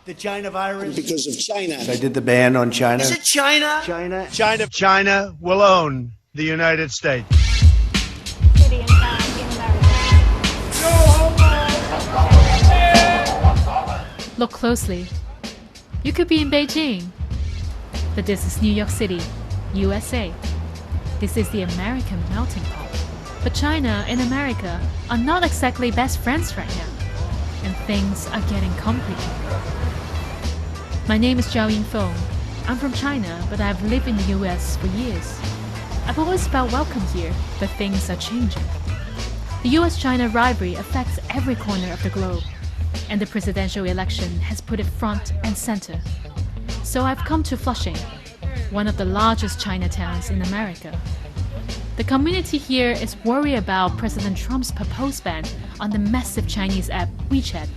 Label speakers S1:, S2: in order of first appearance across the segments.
S1: The China virus?
S2: Because of China.
S1: I did the ban on China.
S2: Is it China?
S1: China will own the United States.
S3: City and town in America. Look closely. You could be in Beijing, but this is New York City, USA. This is the American melting pot. But China and America are not exactly best friends right now, and things are getting complicated. My name is Zhao Yingfeng. I'm from China, but I've lived in the US for years. I've always felt welcome here, but things are changing. The US-China rivalry affects every corner of the globe, and the presidential election has put it front and center. So I've come to Flushing, one of the largest Chinatowns in America. The community here is worried about President Trump's proposed ban on the massive Chinese app WeChat.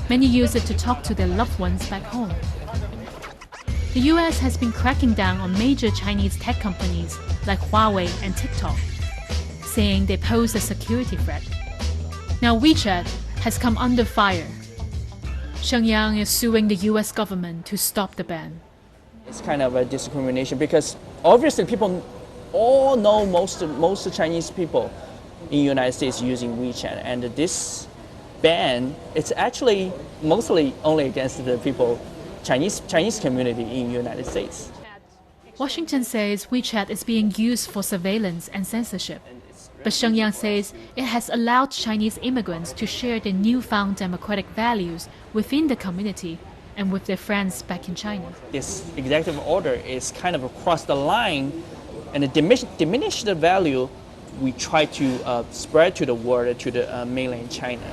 S3: Many use it to talk to their loved ones back home. The US has been cracking down on major Chinese tech companies like Huawei and TikTok, saying they pose a security threat. Now WeChat has come under fire. Shenyang is suing the US government to stop the ban.
S4: It's kind of a discrimination because obviously people all know most Chinese people in the United States using WeChat, and this ban it's actually mostly only against the people Chinese community in the United States.
S3: Washington says WeChat is being used for surveillance and censorship, but Shenyang says it has allowed Chinese immigrants to share their newfound democratic values within the community and with their friends back in China.
S4: This executive order is kind of across the line and it diminish the value we try to spread to the world, to the mainland China.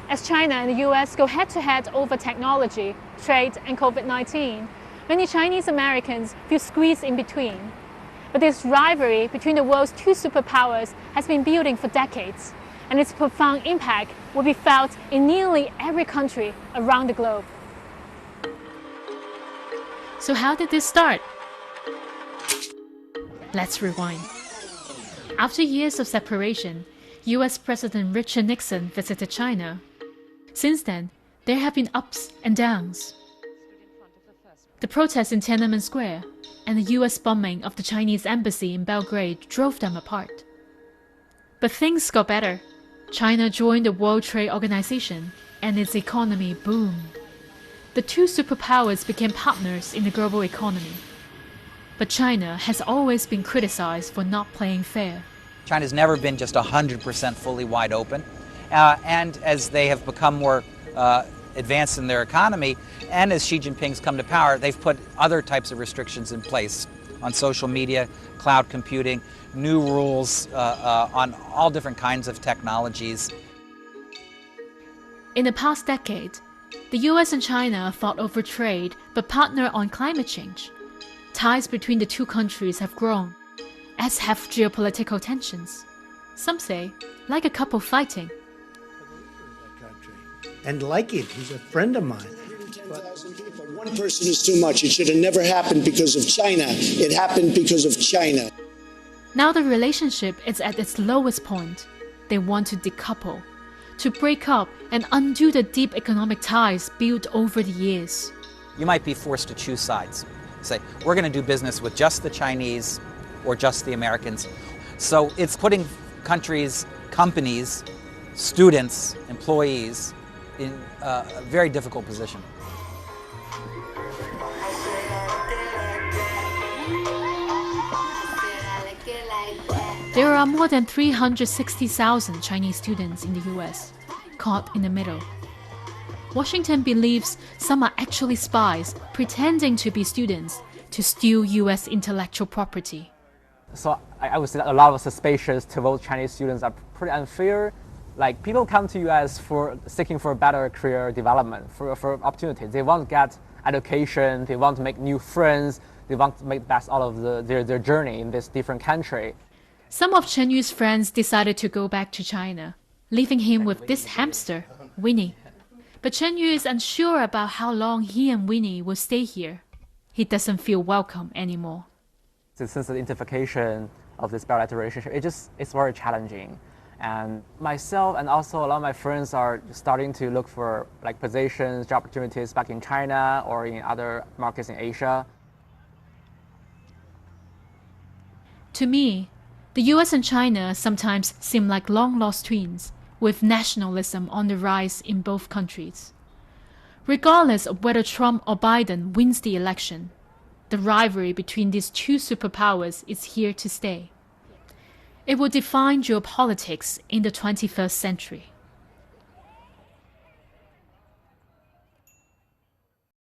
S3: As China and the US go head-to-head over technology, trade, and COVID-19, many Chinese Americans feel squeezed in between. But this rivalry between the world's two superpowers has been building for decades, and its profound impact will be felt in nearly every country around the globe. So how did this start? Let's rewind. After years of separation, US President Richard Nixon visited China. Since then, there have been ups and downs. The protests in Tiananmen Square and the US bombing of the Chinese embassy in Belgrade drove them apart. But things got better. China joined the World Trade Organization and its economy boomed. The two superpowers became partners in the global economy. But China has always been criticized for not playing fair.
S5: China's never been just 100% fully wide open. And as they have become more advanced in their economy, and as Xi Jinping's come to power, they've put other types of restrictions in place on social media, cloud computing, new rules on all different kinds of technologies.
S3: In the past decade, the US and China fought over trade but partner on climate change. Ties between the two countries have grown, as have geopolitical tensions. Some say, like a couple fighting.
S1: And like it, he's a friend of mine.
S2: 110,000 people. One person is too much. It should have never happened because of China. It happened because of China.
S3: Now the relationship is at its lowest point. They want to decouple, to break up and undo the deep economic ties built over the years.
S5: You might be forced to choose sides. Say, we're going to do business with just the Chinese or just the Americans. So it's putting countries, companies, students, employees in a very difficult position.
S3: There are more than 360,000 Chinese students in the US, caught in the middle. Washington believes some are actually spies pretending to be students to steal US intellectual property.
S6: So I would say that a lot of suspicions towards Chinese students are pretty unfair. Like, people come to US for seeking for better career development, for opportunities. They want to get education, they want to make new friends, they want to make the best out of their journey in this different country.
S3: Some of Chen Yu's friends decided to go back to China, leaving him with this hamster, Winnie. But Chen Yu is unsure about how long he and Winnie will stay here. He doesn't feel welcome anymore.
S6: Since the intensification of this bilateral relationship, it's very challenging. And myself and also a lot of my friends are starting to look for like positions, job opportunities back in China or in other markets in Asia.
S3: To me, the US and China sometimes seem like long-lost twins, with nationalism on the rise in both countries. Regardless of whether Trump or Biden wins the election, the rivalry between these two superpowers is here to stay. It will define geopolitics in the 21st century.